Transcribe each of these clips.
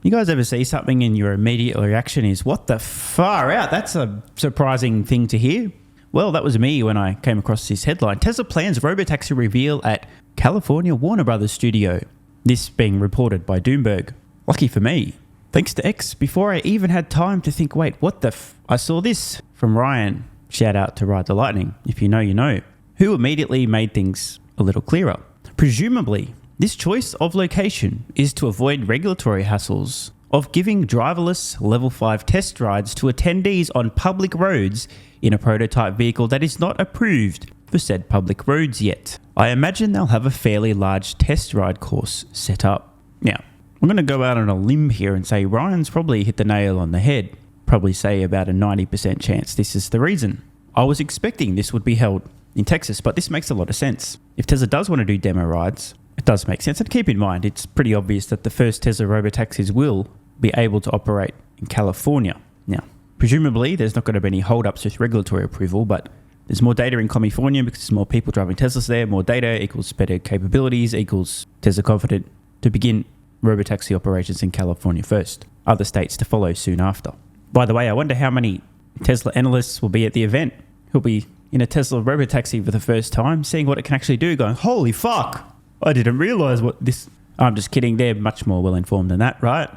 You guys ever see something and your immediate reaction is, what the far out? That's a surprising thing to hear. Well, that was me when I came across this headline. Tesla plans robotaxi reveal at California Warner Brothers studio. This being reported by Doomberg. Lucky for me. Thanks to X, before I even had time to think, wait, what the I saw this from Ryan. Shout out to Ride the Lightning. If you know, you know. Who immediately made things a little clearer. Presumably, this choice of location is to avoid regulatory hassles of giving driverless level 5 test rides to attendees on public roads in a prototype vehicle that is not approved for said public roads yet. I imagine they'll have a fairly large test ride course set up. Now, I'm going to go out on a limb here and say Ryan's probably hit the nail on the head. Probably say about a 90% chance this is the reason. I was expecting this would be held in Texas, but this makes a lot of sense. If Tesla does want to do demo rides, it does make sense. And keep in mind, it's pretty obvious that the first Tesla robotaxis will be able to operate in California. Now, presumably, there's not going to be any holdups with regulatory approval, but there's more data in California because there's more people driving Teslas there. More data equals better capabilities equals Tesla confident to begin robotaxi operations in California first. Other states to follow soon after. By the way, I wonder how many Tesla analysts will be at the event who'll be in a Tesla robotaxi for the first time, seeing what it can actually do, going, holy fuck, I didn't realize what this... I'm just kidding, they're much more well-informed than that, right?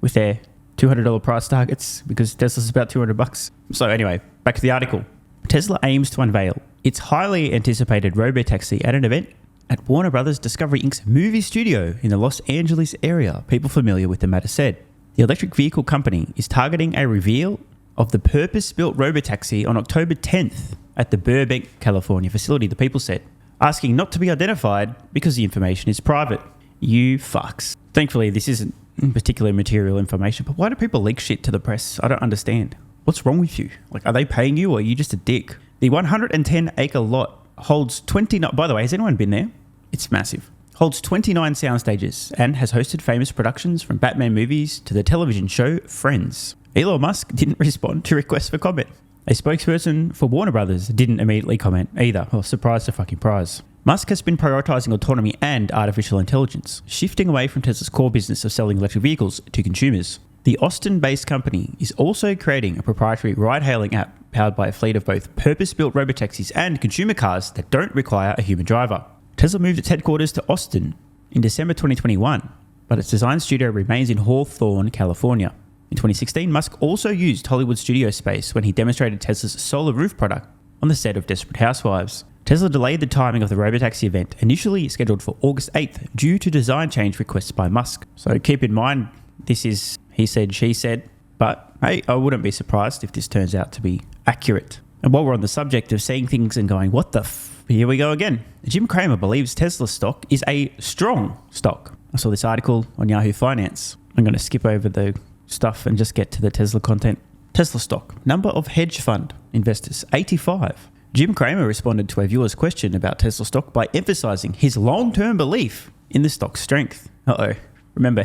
With their $200 price targets, because Tesla's about $200. So anyway, back to the article. Tesla aims to unveil its highly anticipated robotaxi at an event at Warner Brothers Discovery Inc.'s movie studio in the Los Angeles area. People familiar with the matter said. The electric vehicle company is targeting a reveal of the purpose-built robotaxi on October 10th at the Burbank, California facility, the people said, asking not to be identified because the information is private. You fucks. Thankfully, this isn't particularly material information, but why do people leak shit to the press? I don't understand. What's wrong with you? Like, are they paying you or are you just a dick? The 110-acre lot holds 29... By the way, has anyone been there? It's massive. Holds 29 sound stages and has hosted famous productions from Batman movies to the television show Friends. Elon Musk didn't respond to requests for comment. A spokesperson for Warner Brothers didn't immediately comment either. Well, surprise to fucking prize. Musk has been prioritizing autonomy and artificial intelligence, shifting away from Tesla's core business of selling electric vehicles to consumers. The Austin-based company is also creating a proprietary ride-hailing app powered by a fleet of both purpose-built robotaxis and consumer cars that don't require a human driver. Tesla moved its headquarters to Austin in December 2021, but its design studio remains in Hawthorne, California. In 2016, Musk also used Hollywood studio space when he demonstrated Tesla's solar roof product on the set of Desperate Housewives. Tesla delayed the timing of the robotaxi event, initially scheduled for August 8th, due to design change requests by Musk. So keep in mind, this is he said, she said, but hey, I wouldn't be surprised if this turns out to be accurate. And while we're on the subject of seeing things and going, what the here we go again. Jim Cramer believes Tesla stock is a strong stock. I saw this article on Yahoo Finance. I'm going to skip over the stuff and just get to the Tesla content. Tesla stock. Number of hedge fund investors, 85. Jim Cramer responded to a viewer's question about Tesla stock by emphasizing his long-term belief in the stock's strength. Uh-oh. Remember,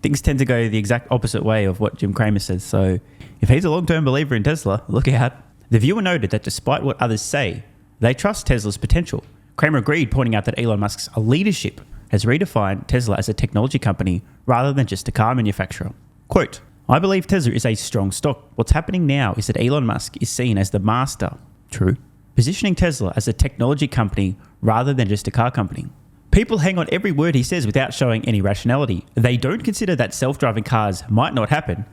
things tend to go the exact opposite way of what Jim Cramer says. So if he's a long-term believer in Tesla, look out. The viewer noted that despite what others say, they trust Tesla's potential. Cramer agreed, pointing out that Elon Musk's leadership has redefined Tesla as a technology company rather than just a car manufacturer. Quote, I believe Tesla is a strong stock. What's happening now is that Elon Musk is seen as the master. True. Positioning Tesla as a technology company rather than just a car company. People hang on every word he says without showing any rationality. They don't consider that self-driving cars might not happen,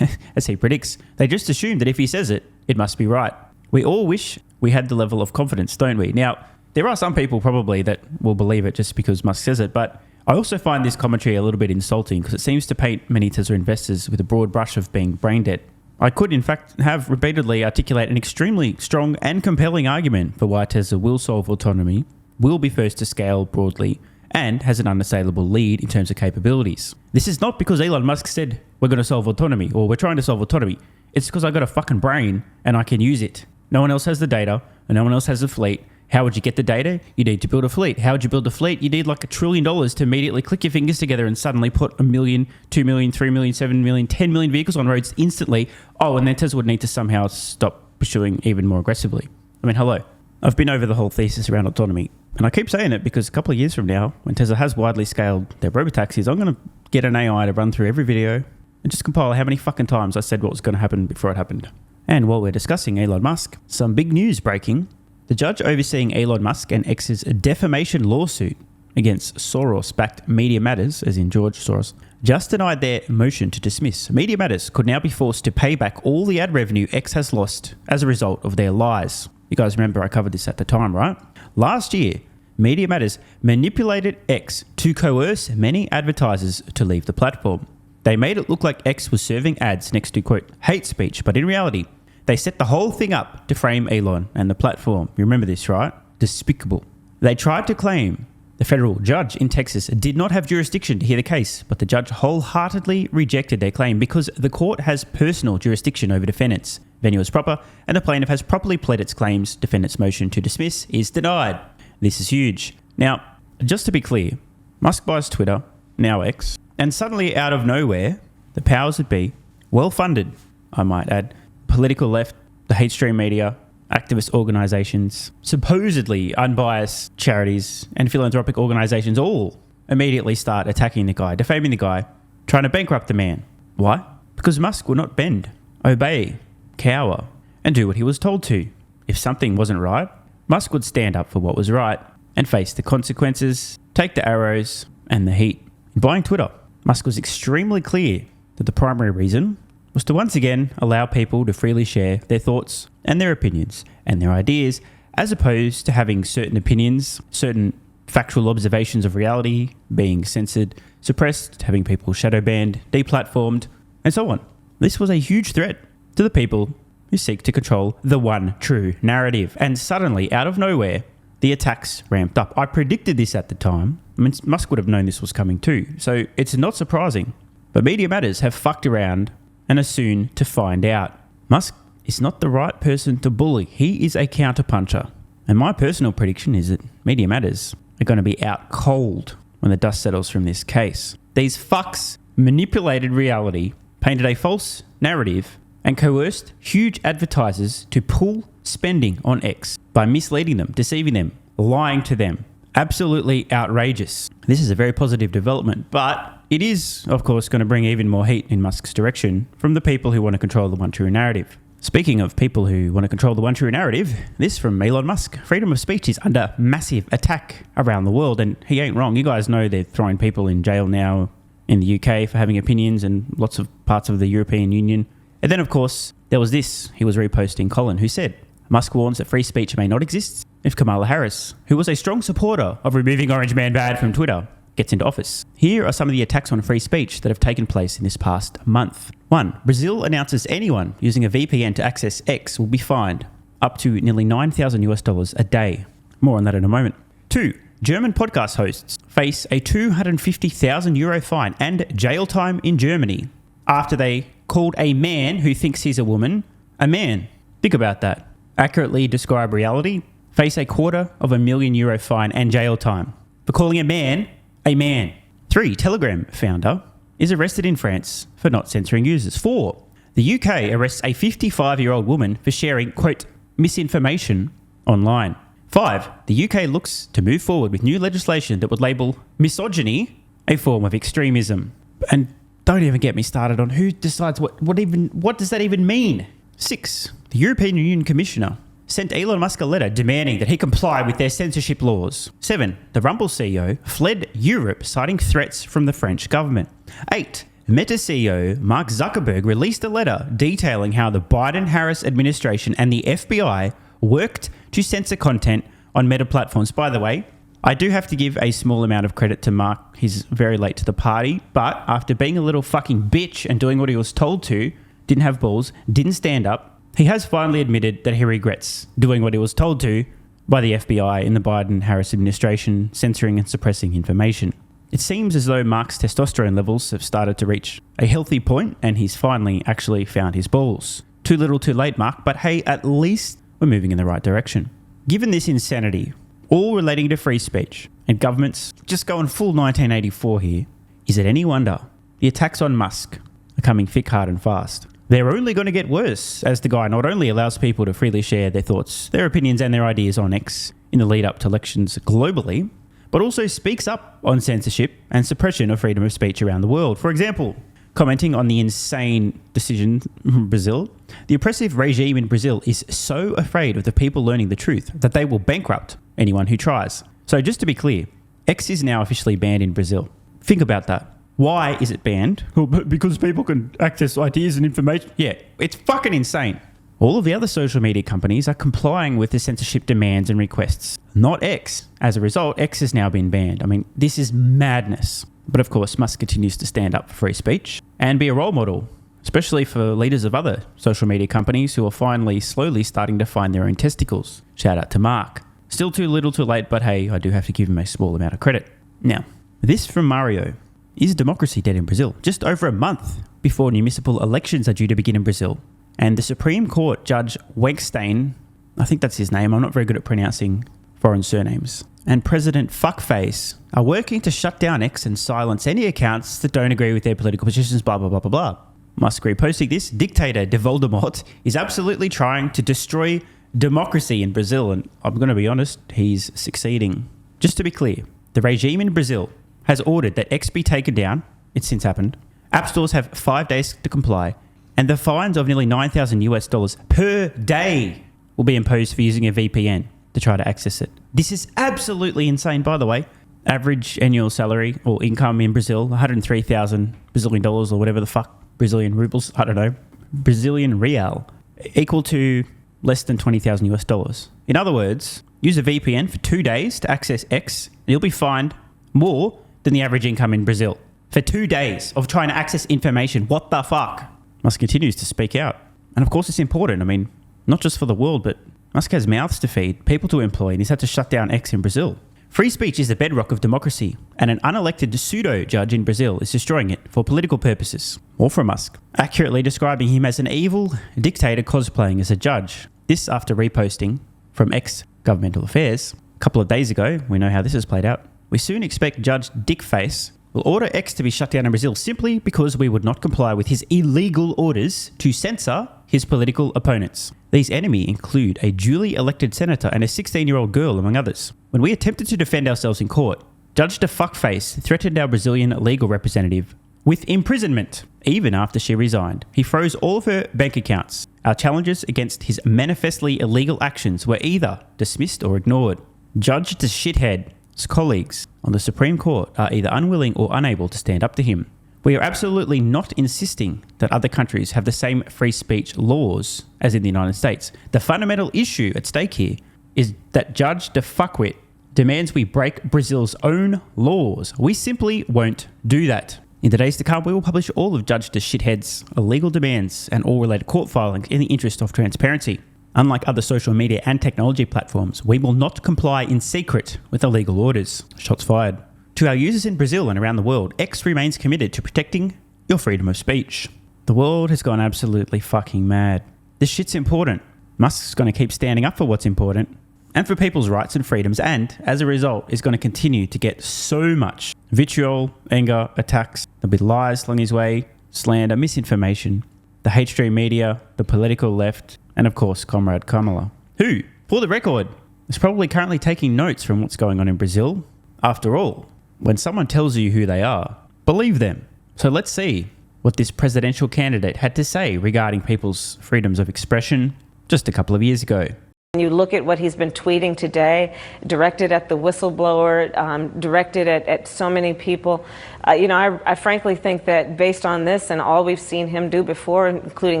as he predicts. They just assume that if he says it, it must be right. We all wish we had the level of confidence, don't we? Now, there are some people probably that will believe it just because Musk says it, but I also find this commentary a little bit insulting because it seems to paint many Tesla investors with a broad brush of being brain dead. I could, in fact, have repeatedly articulate an extremely strong and compelling argument for why Tesla will solve autonomy, will be first to scale broadly, and has an unassailable lead in terms of capabilities. This is not because Elon Musk said, we're going to solve autonomy, or we're trying to solve autonomy. It's because I got a fucking brain and I can use it. No one else has the data, and no one else has a fleet. How would you get the data? You need to build a fleet. How would you build a fleet? You need like $1 trillion to immediately click your fingers together and suddenly put 1 million, 2 million, 3 million, 7 million, 10 million vehicles on roads instantly. Oh, and then Tesla would need to somehow stop pursuing even more aggressively. I mean, hello. I've been over the whole thesis around autonomy, and I keep saying it because a couple of years from now, when Tesla has widely scaled their robotaxis, I'm going to get an AI to run through every video and just compile how many fucking times I said what was going to happen before it happened. And while we're discussing Elon Musk, some big news breaking. The judge overseeing Elon Musk and X's defamation lawsuit against Soros-backed Media Matters, as in George Soros, just denied their motion to dismiss. Media Matters could now be forced to pay back all the ad revenue X has lost as a result of their lies. You guys remember I covered this at the time, right? Last year, Media Matters manipulated X to coerce many advertisers to leave the platform. They made it look like X was serving ads next to, quote, hate speech, but in reality, they set the whole thing up to frame Elon and the platform. You remember this, right? Despicable. They tried to claim the federal judge in Texas did not have jurisdiction to hear the case, but the judge wholeheartedly rejected their claim because the court has personal jurisdiction over defendants. Venue is proper, and the plaintiff has properly pled its claims. Defendant's motion to dismiss is denied. This is huge. Now, just to be clear, Musk buys Twitter, now X, and suddenly out of nowhere, the powers that be, well-funded, I might add, political left, the hate stream media, activist organisations, supposedly unbiased charities and philanthropic organisations all immediately start attacking the guy, defaming the guy, trying to bankrupt the man. Why? Because Musk will not bend, obey, cower, and do what he was told to. If something wasn't right, Musk would stand up for what was right and face the consequences, take the arrows and the heat. In buying Twitter, Musk was extremely clear that the primary reason was to once again allow people to freely share their thoughts and their opinions and their ideas, as opposed to having certain opinions, certain factual observations of reality being censored, suppressed, having people shadow banned, deplatformed, and so on. This was a huge threat to the people who seek to control the one true narrative. And suddenly, out of nowhere, the attacks ramped up. I predicted this at the time. I mean, Musk would have known this was coming too. So it's not surprising. But Media Matters have fucked around and are soon to find out. Musk is not the right person to bully. He is a counterpuncher. And my personal prediction is that Media Matters are going to be out cold when the dust settles from this case. These fucks manipulated reality, painted a false narrative, and coerced huge advertisers to pull spending on X by misleading them, deceiving them, lying to them. Absolutely outrageous. This is a very positive development, but it is, of course, going to bring even more heat in Musk's direction from the people who want to control the one true narrative. Speaking of people who want to control the one true narrative, this from Elon Musk. Freedom of speech is under massive attack around the world, and he ain't wrong. You guys know they're throwing people in jail now in the UK for having opinions and lots of parts of the European Union. And then, of course, there was this. He was reposting Colin, who said, Musk warns that free speech may not exist if Kamala Harris, who was a strong supporter of removing Orange Man Bad from Twitter, gets into office. Here are some of the attacks on free speech that have taken place in this past month. 1. Brazil announces anyone using a VPN to access X will be fined up to nearly $9,000 a day. More on that in a moment. 2. German podcast hosts face a €250,000 fine and jail time in Germany after they called a man who thinks he's a woman a man. Think about that. Accurately describe reality, face a €250,000 fine and jail time for calling a man a man. 3. Telegram founder is arrested in France for not censoring users. 4. The UK arrests a 55-year-old woman for sharing, quote, misinformation online. 5. The UK looks to move forward with new legislation that would label misogyny a form of extremism. And don't even get me started on who decides what does that even mean. 6. The European Union Commissioner sent Elon Musk a letter demanding that he comply with their censorship laws. 7. The Rumble CEO fled Europe citing threats from the French government. 8. Meta CEO Mark Zuckerberg released a letter detailing how the Biden-Harris administration and the FBI worked to censor content on Meta platforms. By the way, I do have to give a small amount of credit to Mark. He's very late to the party, but after being a little fucking bitch and doing what he was told to, didn't have balls, didn't stand up, he has finally admitted that he regrets doing what he was told to by the FBI in the Biden-Harris administration, censoring and suppressing information. It seems as though Mark's testosterone levels have started to reach a healthy point and he's finally actually found his balls. Too little too late, Mark, but hey, at least we're moving in the right direction. Given this insanity, all relating to free speech, and governments just going full 1984 here, is it any wonder the attacks on Musk are coming thick, hard and fast? they're only going to get worse as the guy not only allows people to freely share their thoughts, their opinions and their ideas on X in the lead up to elections globally, but also speaks up on censorship and suppression of freedom of speech around the world. For example, commenting on the insane decision in Brazil, the oppressive regime in Brazil is so afraid of the people learning the truth that they will bankrupt anyone who tries. So just to be clear, X is now officially banned in Brazil. Think about that. Why is it banned? Well, because people can access ideas and information. Yeah, it's fucking insane. All of the other social media companies are complying with the censorship demands and requests, not X. As a result, X has now been banned. I mean, this is madness. But of course, Musk continues to stand up for free speech and be a role model, especially for leaders of other social media companies who are finally, slowly starting to find their own testicles. Shout out to Mark. Still too little too late, but hey, I do have to give him a small amount of credit. Now, this from Mario. Is democracy dead in Brazil? Just over a month before municipal elections are due to begin in Brazil. And the Supreme Court Judge Wenkstein, I think that's his name, I'm not very good at pronouncing foreign surnames, and President Fuckface are working to shut down X and silence any accounts that don't agree with their political positions, blah, blah, blah, blah, blah. Musk reposting this, dictator de Voldemort is absolutely trying to destroy democracy in Brazil, and I'm going to be honest, he's succeeding. Just to be clear, the regime in Brazil has ordered that X be taken down. It's since happened. App stores have 5 days to comply, and the fines of nearly $9,000 per day will be imposed for using a VPN to try to access it. This is absolutely insane, by the way. Average annual salary or income in Brazil, 103,000 Brazilian dollars or whatever the fuck, Brazilian rubles, I don't know, Brazilian real, equal to less than $20,000. In other words, use a VPN for 2 days to access X, and you'll be fined more than the average income in Brazil for 2 days of trying to access information. What the fuck? Musk continues to speak out. And of course it's important. I mean, not just for the world, but Musk has mouths to feed, people to employ, and he's had to shut down X in Brazil. Free speech is the bedrock of democracy, and an unelected pseudo-judge in Brazil is destroying it for political purposes. More from Musk, accurately describing him as an evil dictator cosplaying as a judge. This after reposting from X Governmental Affairs a couple of days ago. We know how this has played out. We soon expect Judge Dickface will order X to be shut down in Brazil simply because we would not comply with his illegal orders to censor his political opponents. These enemies include a duly elected senator and a 16-year-old girl, among others. When we attempted to defend ourselves in court, Judge DeFuckface threatened our Brazilian legal representative with imprisonment, even after she resigned. He froze all of her bank accounts. Our challenges against his manifestly illegal actions were either dismissed or ignored. Judge the shithead colleagues on the Supreme Court are either unwilling or unable to stand up to him. We are absolutely not insisting that other countries have the same free speech laws as in the United States. The fundamental issue at stake here is that Judge DeFuckwit demands we break Brazil's own laws. We simply won't do that. In the days to come, we will publish all of Judge the Shithead's illegal demands and all related court filings in the interest of transparency. Unlike other social media and technology platforms, we will not comply in secret with illegal orders. Shots fired. To our users in Brazil and around the world, X remains committed to protecting your freedom of speech. The world has gone absolutely fucking mad. This shit's important. Musk's going to keep standing up for what's important and for people's rights and freedoms, and as a result is going to continue to get so much vitriol, anger, attacks. There'll be lies along his way, slander, misinformation, the hate stream media, the political left, and of course, Comrade Kamala, who, for the record, is probably currently taking notes from what's going on in Brazil. After all, when someone tells you who they are, believe them. So let's see what this presidential candidate had to say regarding people's freedoms of expression just a couple of years ago. You look at what he's been tweeting today, directed at the whistleblower, directed at so many people. I frankly think that based on this and all we've seen him do before, including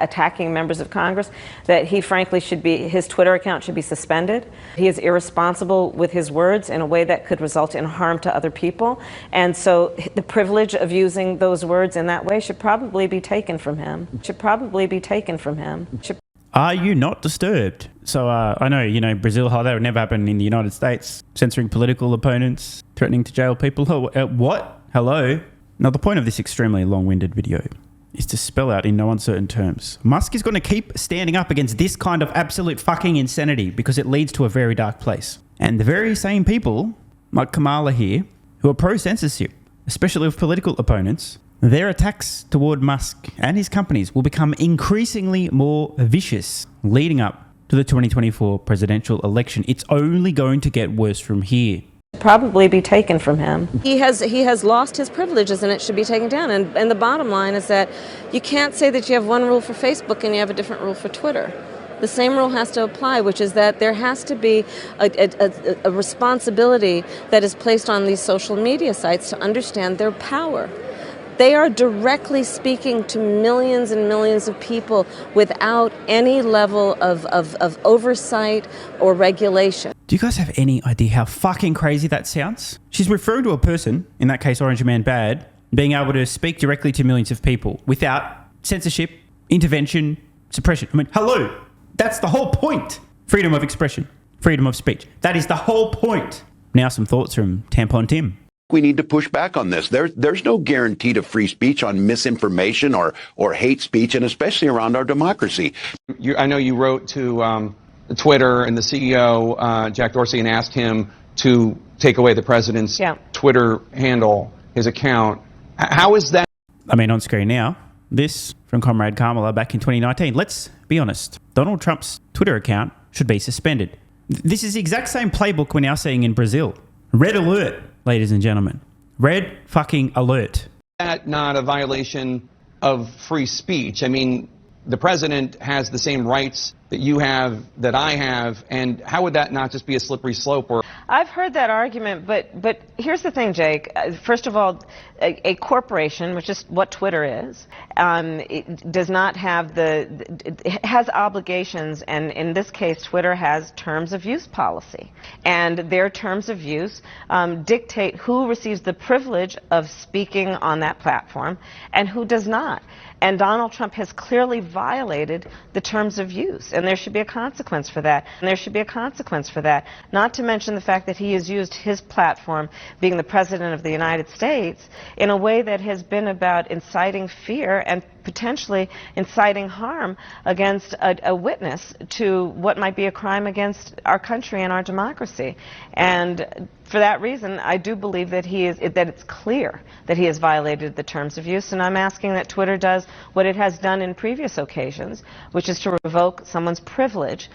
attacking members of Congress, that he frankly his Twitter account should be suspended. He is irresponsible with his words in a way that could result in harm to other people. And so the privilege of using those words in that way should probably be taken from him. Are you not disturbed? So I know, Brazil, how that would never happen in the United States, censoring political opponents, threatening to jail people. What? Hello? Now, the point of this extremely long-winded video is to spell out in no uncertain terms. Musk is going to keep standing up against this kind of absolute fucking insanity because it leads to a very dark place. And the very same people, like Kamala here, who are pro-censorship, especially with political opponents, Their attacks toward Musk and his companies will become increasingly more vicious leading up to the 2024 presidential election. It's only going to get worse from here. Probably be taken from him. He has lost his privileges and it should be taken down. And the bottom line is that you can't say that you have one rule for Facebook and you have a different rule for Twitter. The same rule has to apply, which is that there has to be a responsibility that is placed on these social media sites to understand their power. They are directly speaking to millions and millions of people without any level of oversight or regulation. Do you guys have any idea how fucking crazy that sounds? She's referring to a person, in that case Orange Man Bad, being able to speak directly to millions of people without censorship, intervention, suppression. I mean, hello, that's the whole point. Freedom of expression, freedom of speech. That is the whole point. Now some thoughts from Tampon Tim. We need to push back on this. There's no guarantee to free speech on misinformation or hate speech, and especially around our democracy. I know you wrote to Twitter and the CEO, Jack Dorsey, and asked him to take away the president's Twitter handle, his account. How is that? I mean, on screen now, this from Comrade Kamala back in 2019. Let's be honest. Donald Trump's Twitter account should be suspended. This is the exact same playbook we're now seeing in Brazil. Red alert, ladies and gentlemen. Red fucking alert. That not a violation of free speech? I mean, the president has the same rights that you have, that I have, and how would that not just be a slippery slope? Or I've heard that argument, but here's the thing, Jake. First of all, a corporation, which is what Twitter is, it does not have it has obligations, and in this case, Twitter has terms of use policy, and their terms of use dictate who receives the privilege of speaking on that platform and who does not. And Donald Trump has clearly violated the terms of use, and there should be a consequence for that. And there should be a consequence for that. Not to mention the fact that he has used his platform, being the President of the United States, in a way that has been about inciting fear and potentially inciting harm against a witness to what might be a crime against our country and our democracy. And for that reason, I do believe that it's clear that he has violated the terms of use, and I'm asking that Twitter does what it has done in previous occasions, which is to revoke someone's privilege.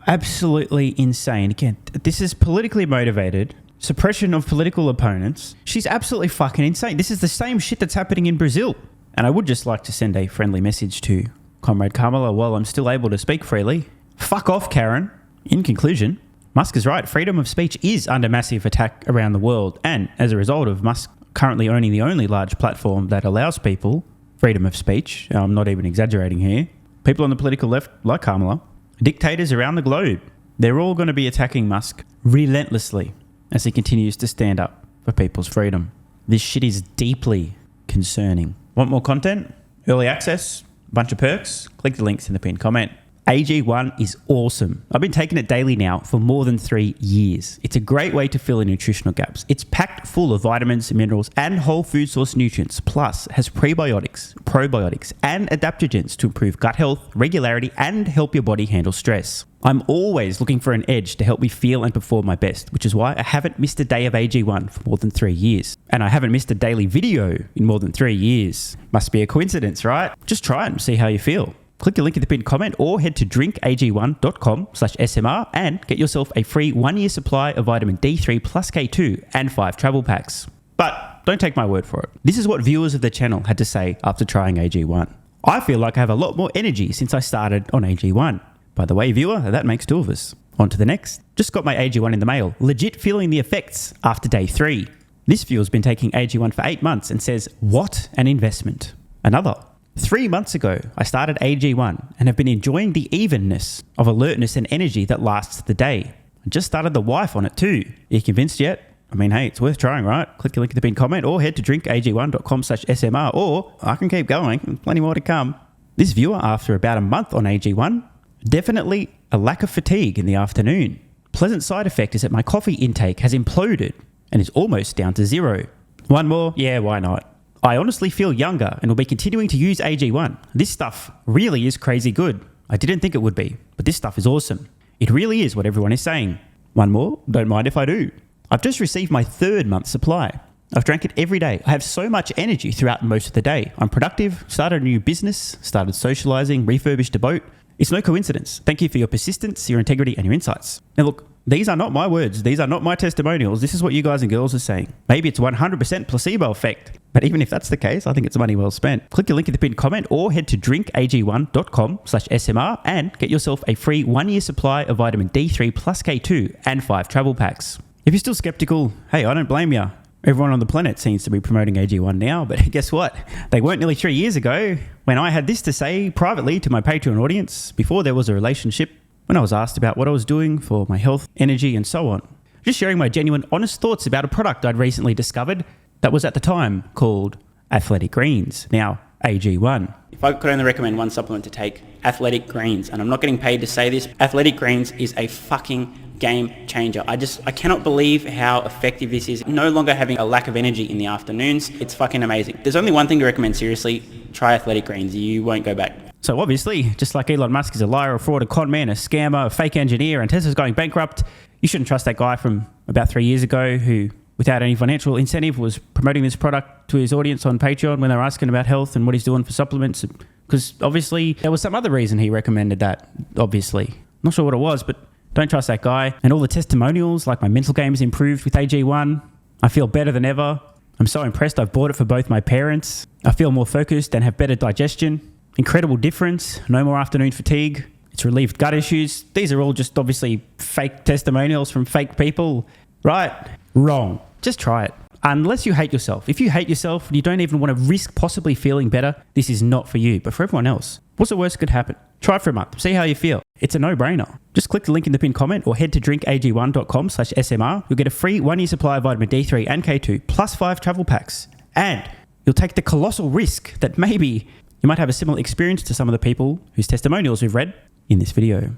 Absolutely insane. Again, this is politically motivated. Suppression of political opponents. She's absolutely fucking insane. This is the same shit that's happening in Brazil. And I would just like to send a friendly message to Comrade Kamala while I'm still able to speak freely. Fuck off, Karen. In conclusion, Musk is right. Freedom of speech is under massive attack around the world. And as a result of Musk currently owning the only large platform that allows people freedom of speech, I'm not even exaggerating here, people on the political left, like Kamala, dictators around the globe, they're all going to be attacking Musk relentlessly as he continues to stand up for people's freedom. This shit is deeply concerning. Want more content? Early access? Bunch of perks? Click the links in the pinned comment. AG1 is awesome. I've been taking it daily now for more than 3 years. It's a great way to fill in nutritional gaps. It's packed full of vitamins, minerals, and whole food source nutrients, plus has prebiotics, probiotics, and adaptogens to improve gut health, regularity, and help your body handle stress. I'm always looking for an edge to help me feel and perform my best, which is why I haven't missed a day of AG1 for more than 3 years. And I haven't missed a daily video in more than 3 years. Must be a coincidence, right? Just try it and see how you feel. Click the link in the pinned comment or head to drinkag1.com/SMR and get yourself a free 1-year supply of vitamin D3 plus K2 and 5 travel packs. But don't take my word for it. This is what viewers of the channel had to say after trying AG1. I feel like I have a lot more energy since I started on AG1. By the way, viewer, that makes 2 of us. On to the next. Just got my AG1 in the mail. Legit feeling the effects after day 3. This viewer's been taking AG1 for 8 months and says, what an investment. Another. 3 months ago, I started AG1 and have been enjoying the evenness of alertness and energy that lasts the day. I just started the wife on it too. Are you convinced yet? I mean, hey, it's worth trying, right? Click the link in the pinned comment or head to drinkag1.com/SMR or I can keep going. There's plenty more to come. This viewer, after about a month on AG1, definitely a lack of fatigue in the afternoon. Pleasant side effect is that my coffee intake has imploded and is almost down to 0. One more? Yeah, why not? I honestly feel younger and will be continuing to use AG1. This stuff really is crazy good. I didn't think it would be, but this stuff is awesome. It really is what everyone is saying. One more? Don't mind if I do. I've just received my 3rd month supply. I've drank it every day. I have so much energy throughout most of the day. I'm productive, started a new business, started socializing, refurbished a boat. It's no coincidence. Thank you for your persistence, your integrity, and your insights. Now look, these are not my words. These are not my testimonials. This is what you guys and girls are saying. Maybe it's 100% placebo effect. But even if that's the case, I think it's money well spent. Click the link in the pinned comment or head to drinkag1.com/SMR and get yourself a free 1-year supply of vitamin D3 plus K2 and 5 travel packs. If you're still skeptical, hey, I don't blame you. Everyone on the planet seems to be promoting AG1 now, but guess what? They weren't nearly 3 years ago when I had this to say privately to my Patreon audience before there was a relationship, when I was asked about what I was doing for my health, energy, and so on. Just sharing my genuine, honest thoughts about a product I'd recently discovered that was at the time called Athletic Greens, now AG1. If I could only recommend one supplement to take, Athletic Greens, and I'm not getting paid to say this, Athletic Greens is a fucking game changer. I cannot believe how effective this is. No longer having a lack of energy in the afternoons. It's fucking amazing. There's only one thing to recommend, seriously. Try Athletic Greens. You won't go back. So obviously, just like Elon Musk is a liar, a fraud, a con man, a scammer, a fake engineer, and Tesla's going bankrupt, you shouldn't trust that guy from about 3 years ago who, without any financial incentive, was promoting this product to his audience on Patreon when they were asking about health and what he's doing for supplements. Because obviously, there was some other reason he recommended that, obviously. Not sure what it was, but don't trust that guy. And all the testimonials, like my mental game has improved with AG1. I feel better than ever. I'm so impressed. I've bought it for both my parents. I feel more focused and have better digestion. Incredible difference. No more afternoon fatigue. It's relieved gut issues. These are all just obviously fake testimonials from fake people. Right? Wrong. Just try it. Unless you hate yourself. If you hate yourself and you don't even want to risk possibly feeling better, this is not for you. But for everyone else, what's the worst that could happen? Try it for a month. See how you feel. It's a no-brainer. Just click the link in the pinned comment or head to drinkag1.com/SMR. You'll get a free 1-year supply of vitamin D3 and K2 plus 5 travel packs. And you'll take the colossal risk that maybe you might have a similar experience to some of the people whose testimonials we've read in this video.